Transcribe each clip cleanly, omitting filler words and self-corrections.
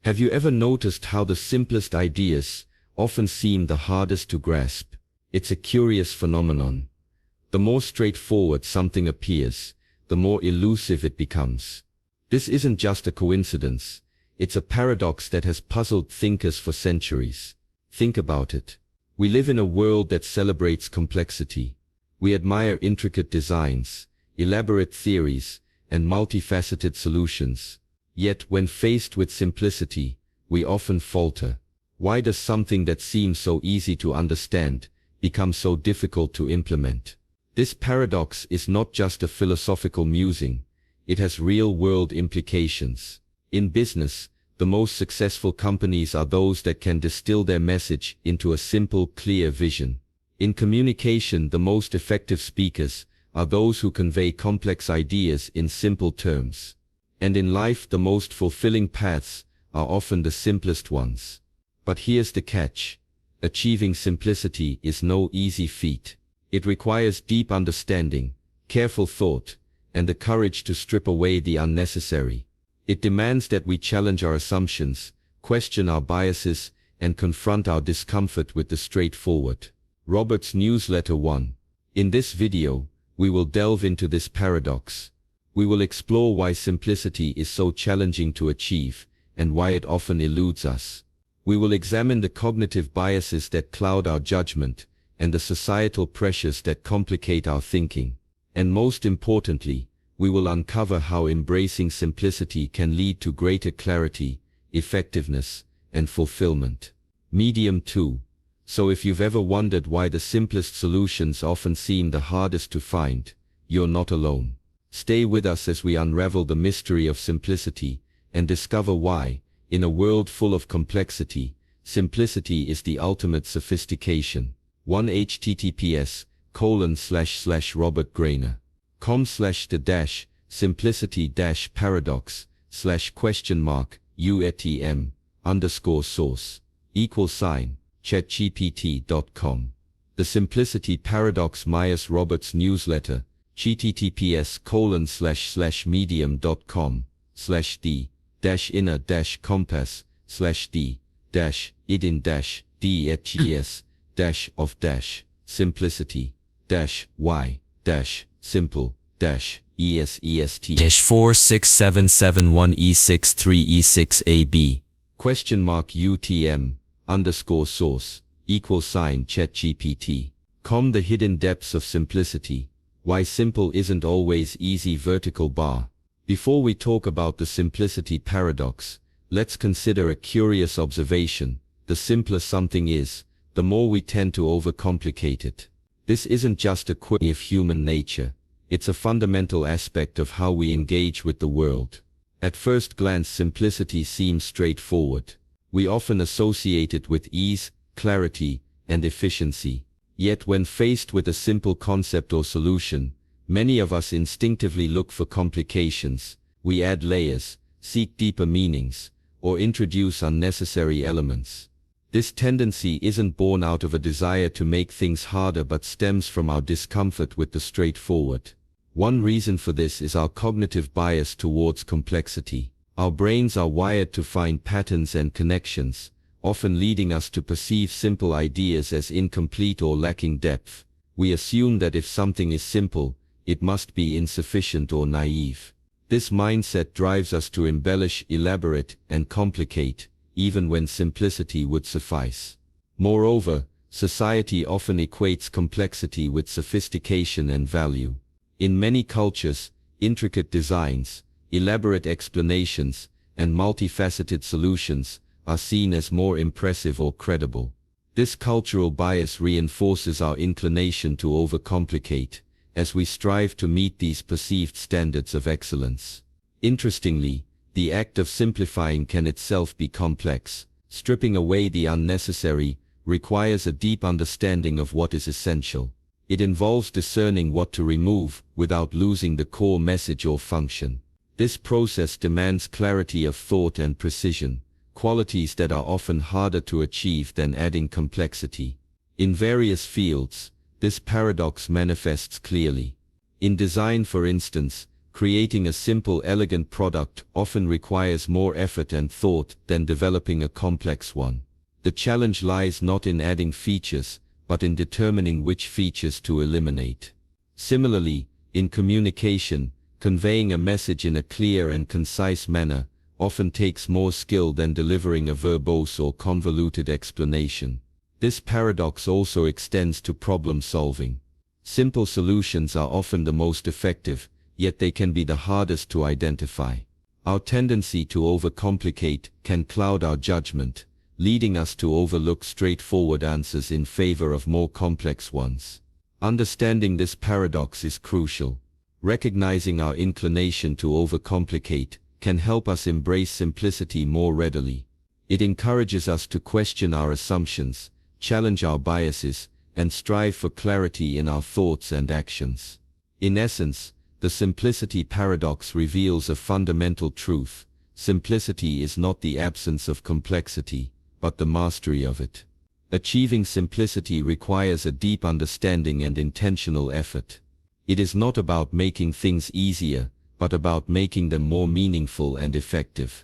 Have you ever noticed how the simplest ideas often seem the hardest to grasp? It's a curious phenomenon. The more straightforward something appears, the more elusive it becomes. This isn't just a coincidence. It's a paradox that has puzzled thinkers for centuries. Think about it. We live in a world that celebrates complexity. We admire intricate designs, elaborate theories, and multifaceted solutions. Yet when faced with simplicity, we often falter. Why does something that seems so easy to understand become so difficult to implement? This paradox is not just a philosophical musing, it has real-world implications. In business, the most successful companies are those that can distill their message into a simple, clear vision. In communication, the most effective speakers are those who convey complex ideas in simple terms. And in life, the most fulfilling paths are often the simplest ones. But here's the catch. Achieving simplicity is no easy feat. It requires deep understanding, careful thought, and the courage to strip away the unnecessary. It demands that we challenge our assumptions, question our biases, and confront our discomfort with the straightforward. Robert's Newsletter 1. In this video, we will delve into this paradox. We will explore why simplicity is so challenging to achieve, and why it often eludes us. We will examine the cognitive biases that cloud our judgment, and the societal pressures that complicate our thinking. And most importantly, we will uncover how embracing simplicity can lead to greater clarity, effectiveness, and fulfillment. Medium 2. So if you've ever wondered why the simplest solutions often seem the hardest to find, you're not alone. Stay with us as we unravel the mystery of simplicity and discover why, in a world full of complexity, simplicity is the ultimate sophistication. 1 https://robertgrainer.com/the-simplicity-paradox/question mark UTM_source=chatgpt.com. The Simplicity Paradox Myers Roberts Newsletter https://medium.com/d-id-ds-of-simplicity-y-simple-e-s-e-s-t-46771e63e6ab UTM_source=chatgpt.com. The hidden depths of simplicity. Why simple isn't always easy. Vertical bar. Before we talk about the simplicity paradox, let's consider a curious observation. The simpler something is, the more we tend to overcomplicate it. This isn't just a quirk of human nature. It's a fundamental aspect of how we engage with the world. At first glance, simplicity seems straightforward. We often associate it with ease, clarity, and efficiency. Yet when faced with a simple concept or solution, many of us instinctively look for complications. We add layers, seek deeper meanings, or introduce unnecessary elements. This tendency isn't born out of a desire to make things harder but stems from our discomfort with the straightforward. One reason for this is our cognitive bias towards complexity. Our brains are wired to find patterns and connections, often leading us to perceive simple ideas as incomplete or lacking depth. We assume that if something is simple, it must be insufficient or naive. This mindset drives us to embellish, elaborate, and complicate, even when simplicity would suffice. Moreover, society often equates complexity with sophistication and value. In many cultures, intricate designs, elaborate explanations, and multifaceted solutions are seen as more impressive or credible. This cultural bias reinforces our inclination to overcomplicate, as we strive to meet these perceived standards of excellence. Interestingly, the act of simplifying can itself be complex. Stripping away the unnecessary requires a deep understanding of what is essential. It involves discerning what to remove without losing the core message or function. This process demands clarity of thought and precision, qualities that are often harder to achieve than adding complexity. In various fields, this paradox manifests clearly. In design, for instance, Creating a simple, elegant product often requires more effort and thought than developing a complex one. The challenge lies not in adding features, but in determining which features to eliminate. Similarly, in communication, conveying a message in a clear and concise manner often takes more skill than delivering a verbose or convoluted explanation. This paradox also extends to problem solving. Simple solutions are often the most effective, yet they can be the hardest to identify. Our tendency to overcomplicate can cloud our judgment, leading us to overlook straightforward answers in favor of more complex ones. Understanding this paradox is crucial. Recognizing our inclination to overcomplicate can help us embrace simplicity more readily. It encourages us to question our assumptions, challenge our biases, and strive for clarity in our thoughts and actions. In essence, the simplicity paradox reveals a fundamental truth. Simplicity is not the absence of complexity, but the mastery of it. Achieving simplicity requires a deep understanding and intentional effort. It is not about making things easier, but about making them more meaningful and effective.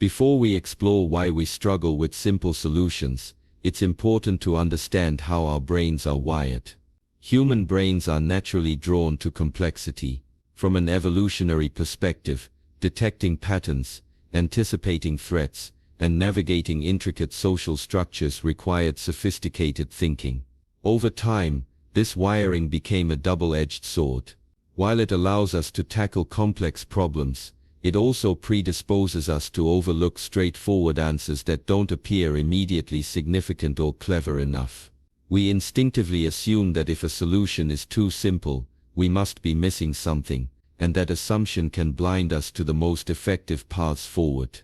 Before we explore why we struggle with simple solutions, it's important to understand how our brains are wired. Human brains are naturally drawn to complexity. From an evolutionary perspective, detecting patterns, anticipating threats, and navigating intricate social structures required sophisticated thinking. Over time, this wiring became a double-edged sword. While it allows us to tackle complex problems, it also predisposes us to overlook straightforward answers that don't appear immediately significant or clever enough. We instinctively assume that if a solution is too simple, we must be missing something, and that assumption can blind us to the most effective paths forward.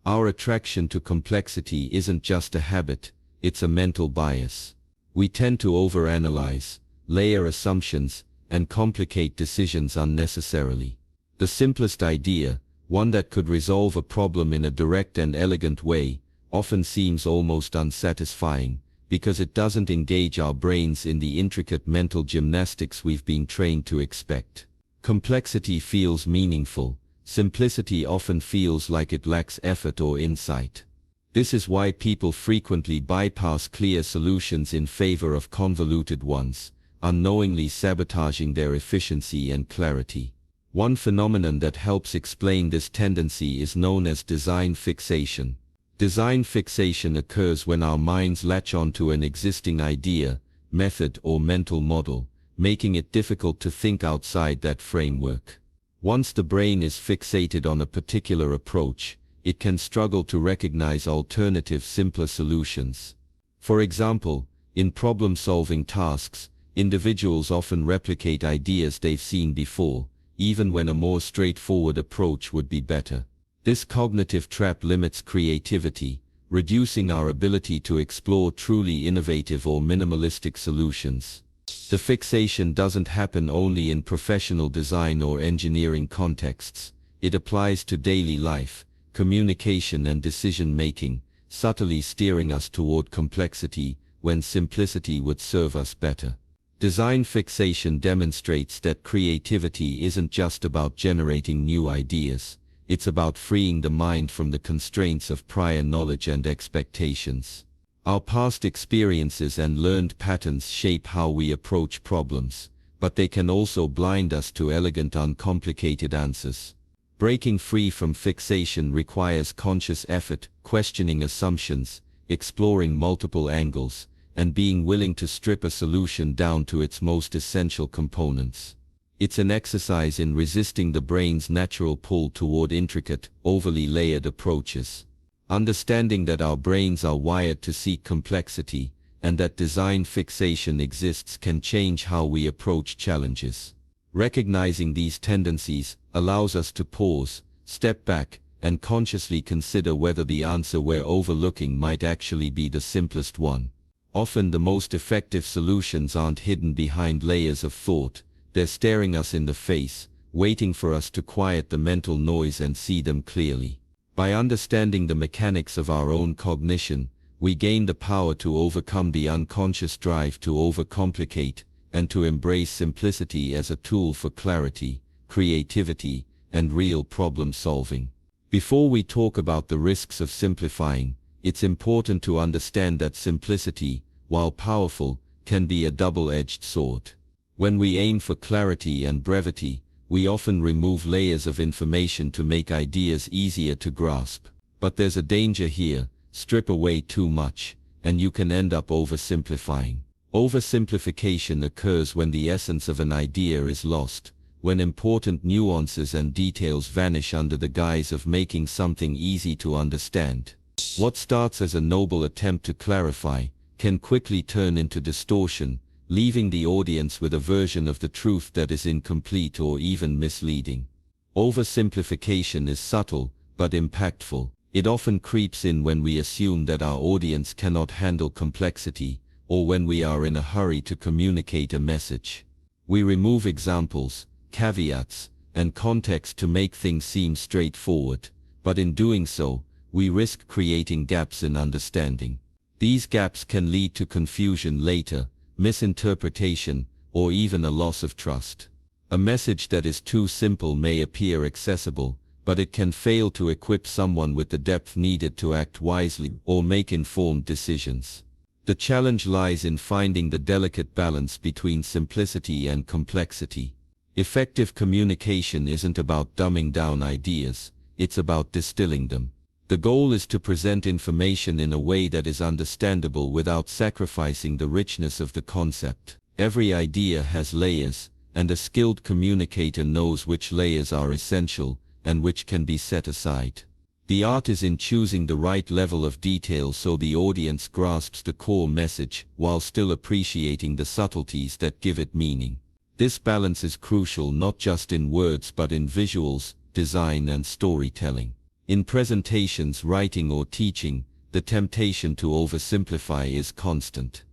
Our attraction to complexity isn't just a habit, it's a mental bias. We tend to overanalyze, layer assumptions, and complicate decisions unnecessarily. The simplest idea, one that could resolve a problem in a direct and elegant way, often seems almost unsatisfying, because it doesn't engage our brains in the intricate mental gymnastics we've been trained to expect. Complexity feels meaningful. Simplicity often feels like it lacks effort or insight. This is why people frequently bypass clear solutions in favor of convoluted ones, unknowingly sabotaging their efficiency and clarity. One phenomenon that helps explain this tendency is known as design fixation. Design fixation occurs when our minds latch onto an existing idea, method, or mental model, making it difficult to think outside that framework. Once the brain is fixated on a particular approach, it can struggle to recognize alternative, simpler solutions. For example, in problem-solving tasks, individuals often replicate ideas they've seen before, even when a more straightforward approach would be better. This cognitive trap limits creativity, reducing our ability to explore truly innovative or minimalistic solutions. The fixation doesn't happen only in professional design or engineering contexts. It applies to daily life, communication, and decision-making, subtly steering us toward complexity when simplicity would serve us better. Design fixation demonstrates that creativity isn't just about generating new ideas. It's about freeing the mind from the constraints of prior knowledge and expectations. Our past experiences and learned patterns shape how we approach problems, but they can also blind us to elegant, uncomplicated answers. Breaking free from fixation requires conscious effort, questioning assumptions, exploring multiple angles, and being willing to strip a solution down to its most essential components. It's an exercise in resisting the brain's natural pull toward intricate, overly layered approaches. Understanding that our brains are wired to seek complexity, and that design fixation exists, can change how we approach challenges. Recognizing these tendencies allows us to pause, step back, and consciously consider whether the answer we're overlooking might actually be the simplest one. Often the most effective solutions aren't hidden behind layers of thought, they're staring us in the face, waiting for us to quiet the mental noise and see them clearly. By understanding the mechanics of our own cognition, we gain the power to overcome the unconscious drive to overcomplicate, and to embrace simplicity as a tool for clarity, creativity, and real problem solving. Before we talk about the risks of simplifying, it's important to understand that simplicity, while powerful, can be a double-edged sword. When we aim for clarity and brevity, we often remove layers of information to make ideas easier to grasp. But there's a danger here: strip away too much, and you can end up oversimplifying. Oversimplification occurs when the essence of an idea is lost, when important nuances and details vanish under the guise of making something easy to understand. What starts as a noble attempt to clarify can quickly turn into distortion, leaving the audience with a version of the truth that is incomplete or even misleading. Oversimplification is subtle, but impactful. It often creeps in when we assume that our audience cannot handle complexity, or when we are in a hurry to communicate a message. We remove examples, caveats, and context to make things seem straightforward, but in doing so, we risk creating gaps in understanding. These gaps can lead to confusion later, misinterpretation, or even a loss of trust. A message that is too simple may appear accessible, but it can fail to equip someone with the depth needed to act wisely or make informed decisions. The challenge lies in finding the delicate balance between simplicity and complexity. Effective communication isn't about dumbing down ideas, it's about distilling them. The goal is to present information in a way that is understandable without sacrificing the richness of the concept. Every idea has layers, and a skilled communicator knows which layers are essential and which can be set aside. The art is in choosing the right level of detail so the audience grasps the core message while still appreciating the subtleties that give it meaning. This balance is crucial not just in words but in visuals, design, and storytelling. In presentations, writing, or teaching, the temptation to oversimplify is constant.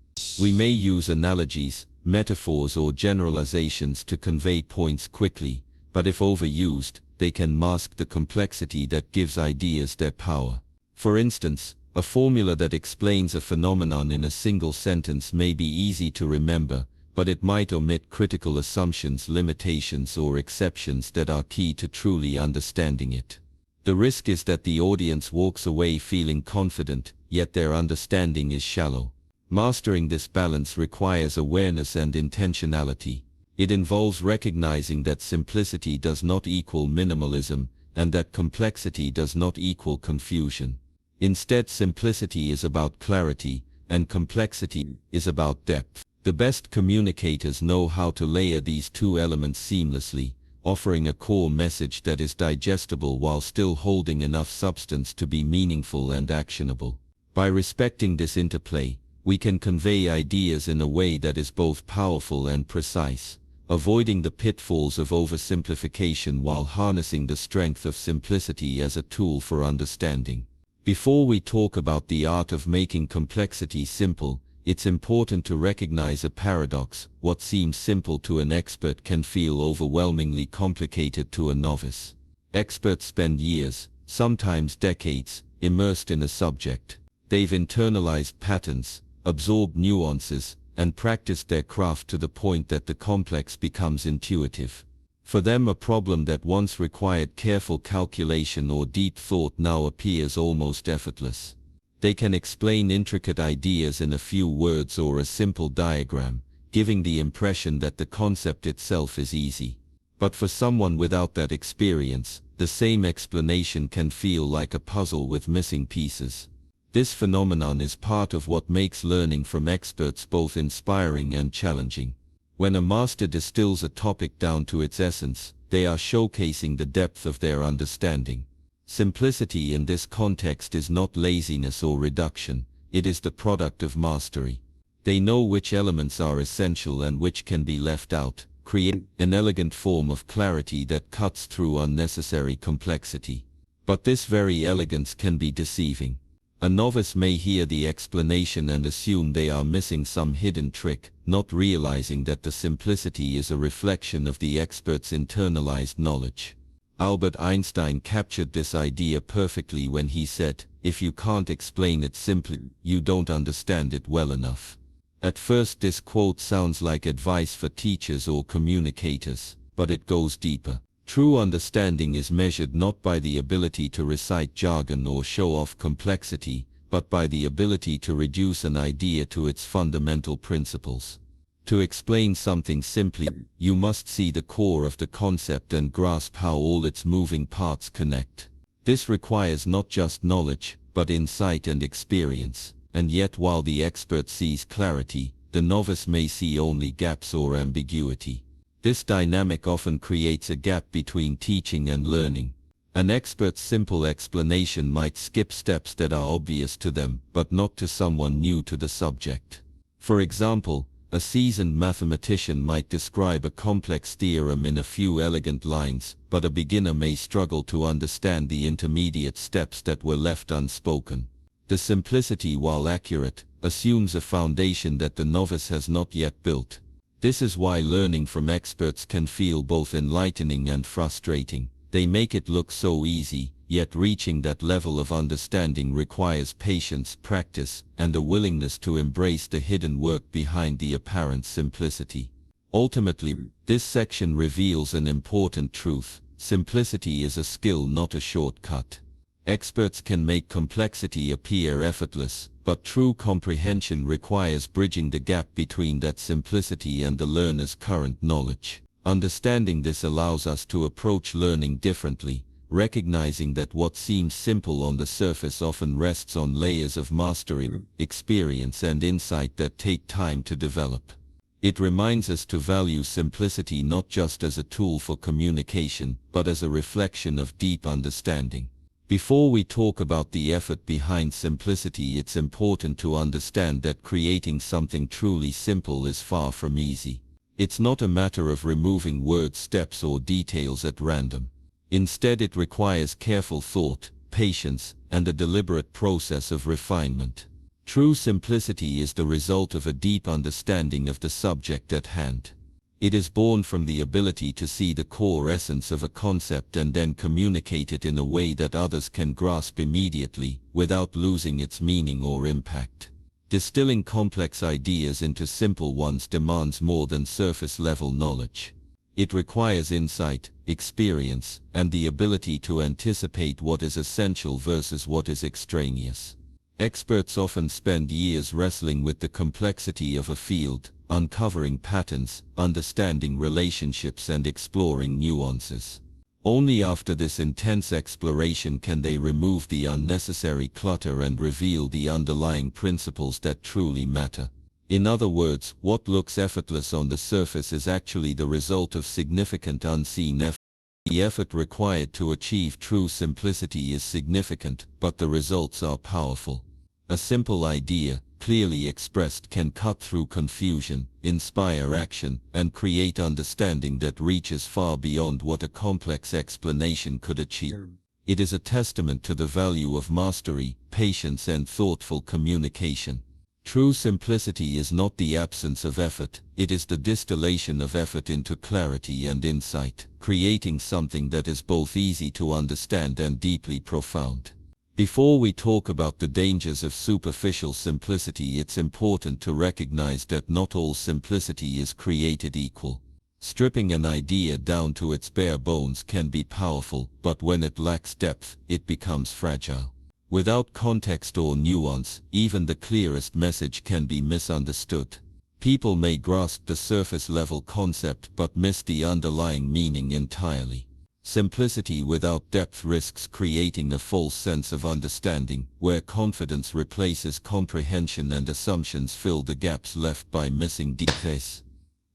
We may use analogies, metaphors, or generalizations to convey points quickly, but if overused, they can mask the complexity that gives ideas their power. For instance, a formula that explains a phenomenon in a single sentence may be easy to remember, but it might omit critical assumptions, limitations, or exceptions that are key to truly understanding it. The risk is that the audience walks away feeling confident, yet their understanding is shallow. Mastering this balance requires awareness and intentionality. It involves recognizing that simplicity does not equal minimalism, and that complexity does not equal confusion. Instead, simplicity is about clarity, and complexity is about depth. The best communicators know how to layer these two elements seamlessly, offering a core message that is digestible while still holding enough substance to be meaningful and actionable. By respecting this interplay, we can convey ideas in a way that is both powerful and precise, avoiding the pitfalls of oversimplification while harnessing the strength of simplicity as a tool for understanding. Before we talk about the art of making complexity simple, it's important to recognize a paradox. What seems simple to an expert can feel overwhelmingly complicated to a novice. Experts spend years, sometimes decades, immersed in a subject. They've internalized patterns, absorbed nuances, and practiced their craft to the point that the complex becomes intuitive. For them, a problem that once required careful calculation or deep thought now appears almost effortless. They can explain intricate ideas in a few words or a simple diagram, giving the impression that the concept itself is easy. But for someone without that experience, the same explanation can feel like a puzzle with missing pieces. This phenomenon is part of what makes learning from experts both inspiring and challenging. When a master distills a topic down to its essence, they are showcasing the depth of their understanding. Simplicity in this context is not laziness or reduction, it is the product of mastery. They know which elements are essential and which can be left out, creating an elegant form of clarity that cuts through unnecessary complexity. But this very elegance can be deceiving. A novice may hear the explanation and assume they are missing some hidden trick, not realizing that the simplicity is a reflection of the expert's internalized knowledge. Albert Einstein captured this idea perfectly when he said, "If you can't explain it simply, you don't understand it well enough." At first, this quote sounds like advice for teachers or communicators. but it goes deeper. True understanding is measured not by the ability to recite jargon or show off complexity, but by the ability to reduce an idea to its fundamental principles. To explain something simply, you must see the core of the concept and grasp how all its moving parts connect. This requires not just knowledge, but insight and experience. And yet while the expert sees clarity, the novice may see only gaps or ambiguity. This dynamic often creates a gap between teaching and learning. An expert's simple explanation might skip steps that are obvious to them, but not to someone new to the subject. For example, a seasoned mathematician might describe a complex theorem in a few elegant lines, but a beginner may struggle to understand the intermediate steps that were left unspoken. The simplicity, while accurate, assumes a foundation that the novice has not yet built. This is why learning from experts can feel both enlightening and frustrating. They make it look so easy, yet reaching that level of understanding requires patience, practice, and a willingness to embrace the hidden work behind the apparent simplicity. Ultimately, this section reveals an important truth. Simplicity is a skill, not a shortcut. Experts can make complexity appear effortless, but true comprehension requires bridging the gap between that simplicity and the learner's current knowledge. Understanding this allows us to approach learning differently, recognizing that what seems simple on the surface often rests on layers of mastery, experience, and insight that take time to develop. It reminds us to value simplicity not just as a tool for communication, but as a reflection of deep understanding. Before we talk about the effort behind simplicity, it's important to understand that creating something truly simple is far from easy. It's not a matter of removing words, steps, or details at random. Instead, it requires careful thought, patience, and a deliberate process of refinement. True simplicity is the result of a deep understanding of the subject at hand. It is born from the ability to see the core essence of a concept and then communicate it in a way that others can grasp immediately, without losing its meaning or impact. Distilling complex ideas into simple ones demands more than surface-level knowledge. It requires insight, experience, and the ability to anticipate what is essential versus what is extraneous. Experts often spend years wrestling with the complexity of a field, uncovering patterns, understanding relationships, and exploring nuances. Only after this intense exploration can they remove the unnecessary clutter and reveal the underlying principles that truly matter. In other words, what looks effortless on the surface is actually the result of significant unseen effort. The effort required to achieve true simplicity is significant, but the results are powerful. A simple idea, clearly expressed, can cut through confusion, inspire action, and create understanding that reaches far beyond what a complex explanation could achieve. It is a testament to the value of mastery, patience, and thoughtful communication. True simplicity is not the absence of effort, it is the distillation of effort into clarity and insight, creating something that is both easy to understand and deeply profound. Before we talk about the dangers of superficial simplicity, it's important to recognize that not all simplicity is created equal. Stripping an idea down to its bare bones can be powerful, but when it lacks depth, it becomes fragile. Without context or nuance, even the clearest message can be misunderstood. People may grasp the surface-level concept but miss the underlying meaning entirely. Simplicity without depth risks creating a false sense of understanding, where confidence replaces comprehension and assumptions fill the gaps left by missing details.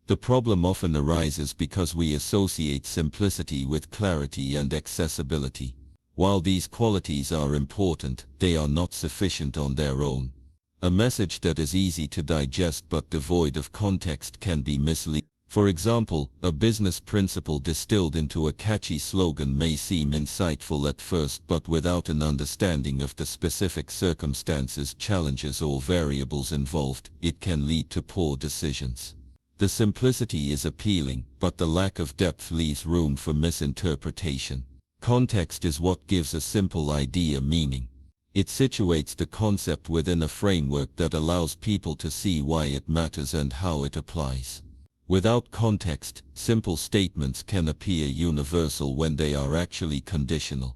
The problem often arises because we associate simplicity with clarity and accessibility. While these qualities are important, they are not sufficient on their own. A message that is easy to digest but devoid of context can be misleading. For example, a business principle distilled into a catchy slogan may seem insightful at first, but without an understanding of the specific circumstances, challenges, or variables involved, it can lead to poor decisions. The simplicity is appealing, but the lack of depth leaves room for misinterpretation. Context is what gives a simple idea meaning. It situates the concept within a framework that allows people to see why it matters and how it applies. Without context, simple statements can appear universal when they are actually conditional.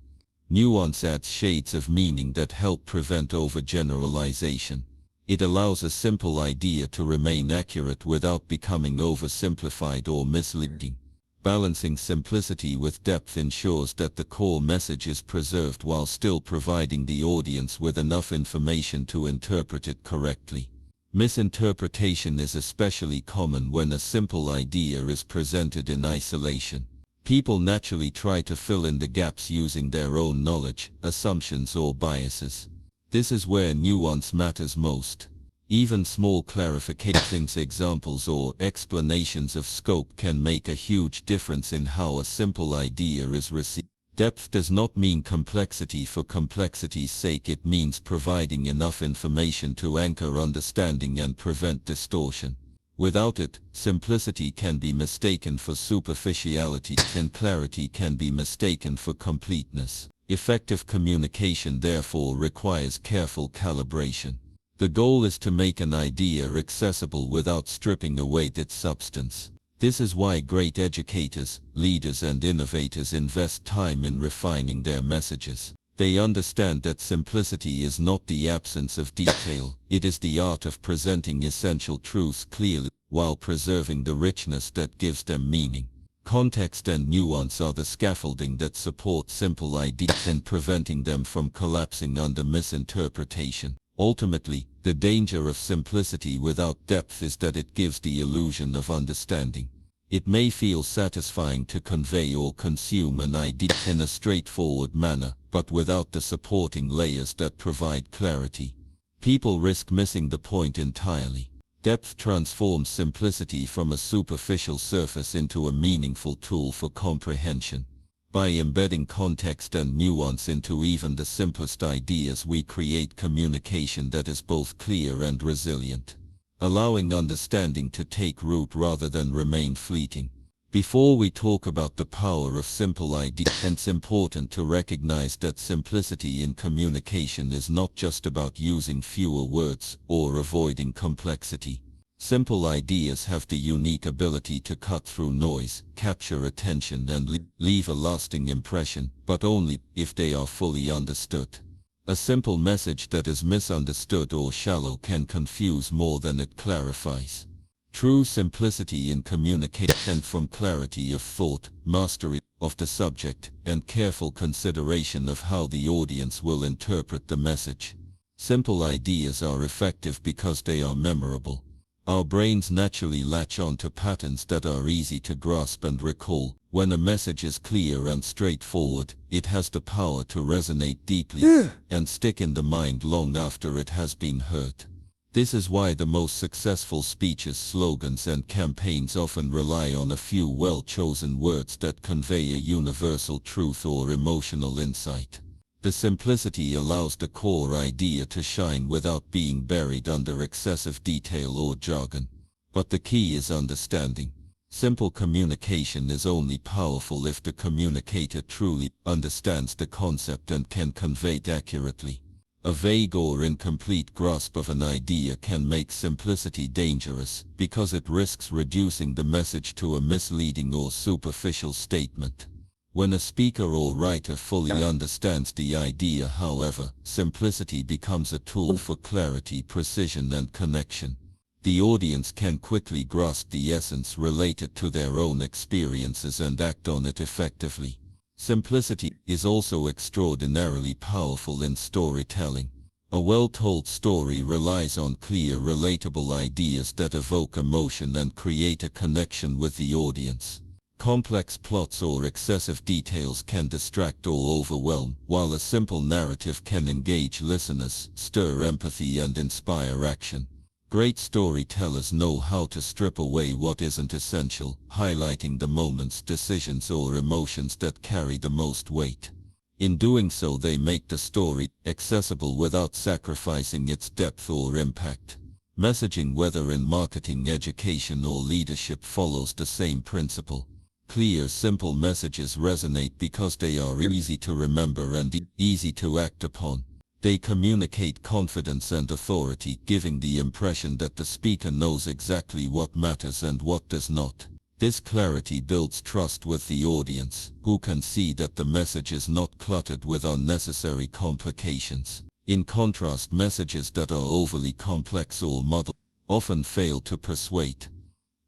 Nuance adds shades of meaning that help prevent overgeneralization. It allows a simple idea to remain accurate without becoming oversimplified or misleading. Balancing simplicity with depth ensures that the core message is preserved while still providing the audience with enough information to interpret it correctly. Misinterpretation is especially common when a simple idea is presented in isolation. People naturally try to fill in the gaps using their own knowledge, assumptions or biases. This is where nuance matters most. Even small clarifications, examples or explanations of scope can make a huge difference in how a simple idea is received. Depth does not mean complexity for complexity's sake. It means providing enough information to anchor understanding and prevent distortion. Without it, simplicity can be mistaken for superficiality, and clarity can be mistaken for completeness. Effective communication therefore requires careful calibration. The goal is to make an idea accessible without stripping away its substance. This is why great educators, leaders and innovators invest time in refining their messages. They understand that simplicity is not the absence of detail, it is the art of presenting essential truths clearly, while preserving the richness that gives them meaning. Context and nuance are the scaffolding that support simple ideas and preventing them from collapsing under misinterpretation. Ultimately, the danger of simplicity without depth is that it gives the illusion of understanding. It may feel satisfying to convey or consume an idea in a straightforward manner, but without the supporting layers that provide clarity, people risk missing the point entirely. Depth transforms simplicity from a superficial surface into a meaningful tool for comprehension. By embedding context and nuance into even the simplest ideas, we create communication that is both clear and resilient, allowing understanding to take root rather than remain fleeting. Before we talk about the power of simple ideas, it's important to recognize that simplicity in communication is not just about using fewer words or avoiding complexity. Simple ideas have the unique ability to cut through noise, capture attention and leave a lasting impression, but only if they are fully understood. A simple message that is misunderstood or shallow can confuse more than it clarifies. True simplicity in communication comes from clarity of thought, mastery of the subject, and careful consideration of how the audience will interpret the message. Simple ideas are effective because they are memorable. Our brains naturally latch on to patterns that are easy to grasp and recall. When a message is clear and straightforward, it has the power to resonate deeply and stick in the mind long after it has been heard. This is why the most successful speeches, slogans and campaigns often rely on a few well-chosen words that convey a universal truth or emotional insight. The simplicity allows the core idea to shine without being buried under excessive detail or jargon. But the key is understanding. Simple communication is only powerful if the communicator truly understands the concept and can convey it accurately. A vague or incomplete grasp of an idea can make simplicity dangerous because it risks reducing the message to a misleading or superficial statement. When a speaker or writer fully understands the idea, however, simplicity becomes a tool for clarity, precision and connection. The audience can quickly grasp the essence related to their own experiences and act on it effectively. Simplicity is also extraordinarily powerful in storytelling. A well-told story relies on clear, relatable ideas that evoke emotion and create a connection with the audience. Complex plots or excessive details can distract or overwhelm, while a simple narrative can engage listeners, stir empathy and inspire action. Great storytellers know how to strip away what isn't essential, highlighting the moments, decisions or emotions that carry the most weight. In doing so, they make the story accessible without sacrificing its depth or impact. Messaging, whether in marketing, education or leadership, follows the same principle. Clear, simple messages resonate because they are easy to remember and easy to act upon. They communicate confidence and authority, giving the impression that the speaker knows exactly what matters and what does not. This clarity builds trust with the audience, who can see that the message is not cluttered with unnecessary complications. In contrast, messages that are overly complex or muddled often fail to persuade,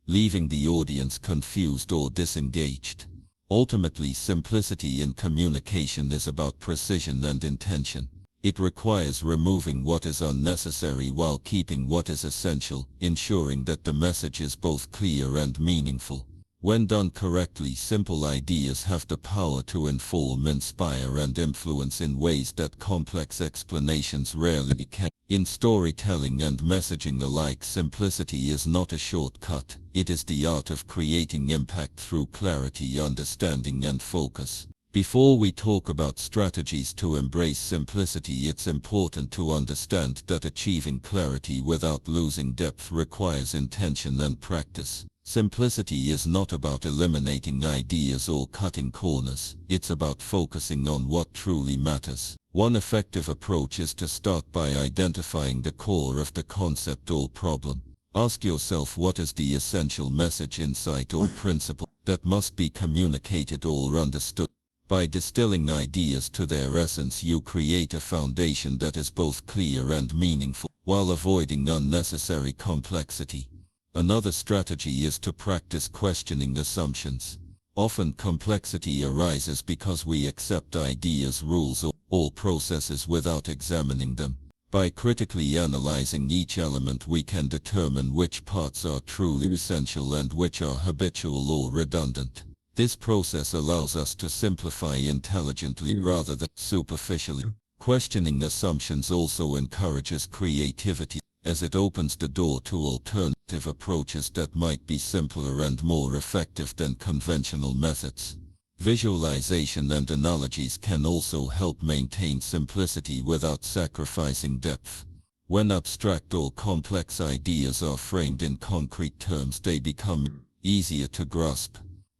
leaving the audience confused or disengaged. Ultimately, simplicity in communication is about precision and intention. It requires removing what is unnecessary while keeping what is essential, ensuring that the message is both clear and meaningful. When done correctly, simple ideas have the power to inform, inspire, and influence in ways that complex explanations rarely can. In storytelling and messaging alike, simplicity is not a shortcut. It is the art of creating impact through clarity, understanding, and focus. Before we talk about strategies to embrace simplicity, it's important to understand that achieving clarity without losing depth requires intention and practice. Simplicity is not about eliminating ideas or cutting corners. It's about focusing on what truly matters. One effective approach is to start by identifying the core of the concept or problem. Ask yourself, what is the essential message, insight, or principle that must be communicated or understood? By distilling ideas to their essence, you create a foundation that is both clear and meaningful, while avoiding unnecessary complexity. Another strategy is to practice questioning assumptions. Often complexity arises because we accept ideas, rules, or processes without examining them. By critically analyzing each element, we can determine which parts are truly essential and which are habitual or redundant. This process allows us to simplify intelligently rather than superficially. Questioning assumptions also encourages creativity, as it opens the door to alternative approaches that might be simpler and more effective than conventional methods. Visualization and analogies can also help maintain simplicity without sacrificing depth. When abstract or complex ideas are framed in concrete terms, they become easier to grasp.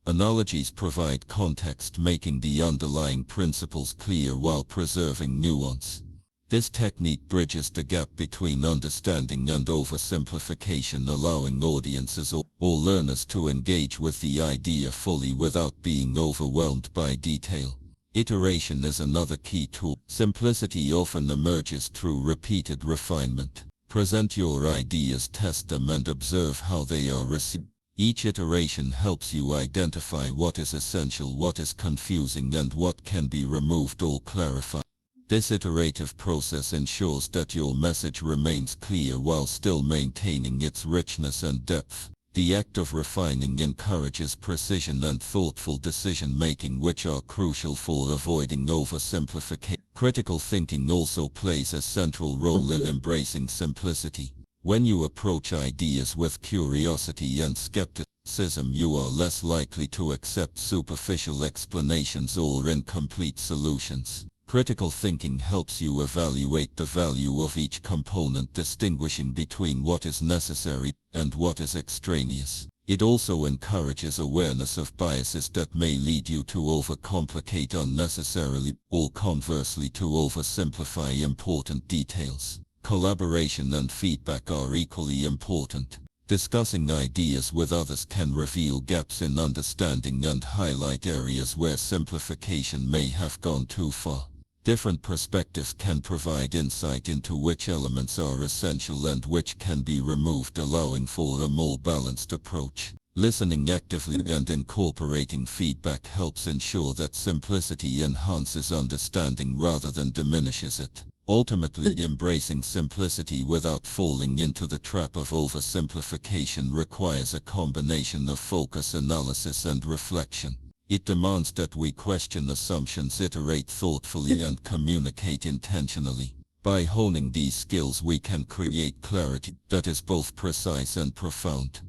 Analogies provide context, making the underlying principles clear while preserving nuance. This technique bridges the gap between understanding and oversimplification, allowing audiences or learners to engage with the idea fully without being overwhelmed by detail. Iteration is another key tool. Simplicity often emerges through repeated refinement. Present your ideas, test them, and observe how they are received. Each iteration helps you identify what is essential, what is confusing, and what can be removed or clarified. This iterative process ensures that your message remains clear while still maintaining its richness and depth. The act of refining encourages precision and thoughtful decision-making, which are crucial for avoiding oversimplification. Critical thinking also plays a central role in embracing simplicity. When you approach ideas with curiosity and skepticism, you are less likely to accept superficial explanations or incomplete solutions. Critical thinking helps you evaluate the value of each component, distinguishing between what is necessary and what is extraneous. It also encourages awareness of biases that may lead you to overcomplicate unnecessarily, or conversely to oversimplify important details. Collaboration and feedback are equally important. Discussing ideas with others can reveal gaps in understanding and highlight areas where simplification may have gone too far. Different perspectives can provide insight into which elements are essential and which can be removed, allowing for a more balanced approach. Listening actively and incorporating feedback helps ensure that simplicity enhances understanding rather than diminishes it. Ultimately, embracing simplicity without falling into the trap of oversimplification requires a combination of focus, analysis, and reflection. It demands that we question assumptions, iterate thoughtfully, and communicate intentionally. By honing these skills, we can create clarity that is both precise and profound,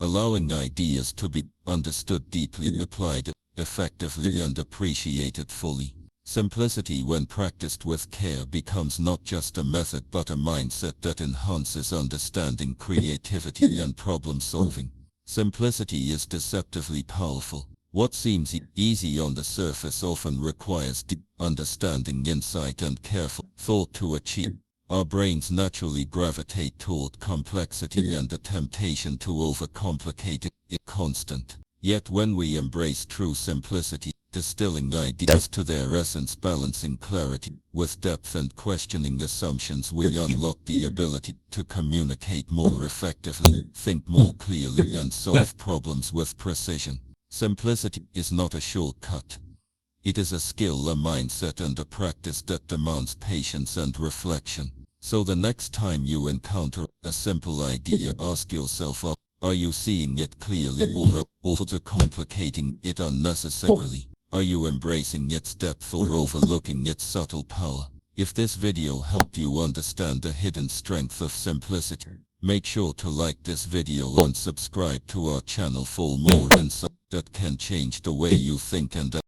allowing ideas to be understood deeply, applied effectively, and appreciated fully. Simplicity, when practiced with care, becomes not just a method but a mindset that enhances understanding, creativity, and problem-solving. Simplicity is deceptively powerful. What seems easy on the surface often requires deep understanding, insight, and careful thought to achieve. Our brains naturally gravitate toward complexity, and the temptation to overcomplicate it is constant. Yet when we embrace true simplicity, distilling ideas to their essence, balancing clarity with depth, and questioning assumptions, we unlock the ability to communicate more effectively, think more clearly, and solve problems with precision. Simplicity is not a shortcut. It is a skill, a mindset, and a practice that demands patience and reflection. So the next time you encounter a simple idea, ask yourself, are you seeing it clearly, or overcomplicating it unnecessarily? Are you embracing its depth or overlooking its subtle power? If this video helped you understand the hidden strength of simplicity, make sure to like this video and subscribe to our channel for more insight that can change the way you think and act.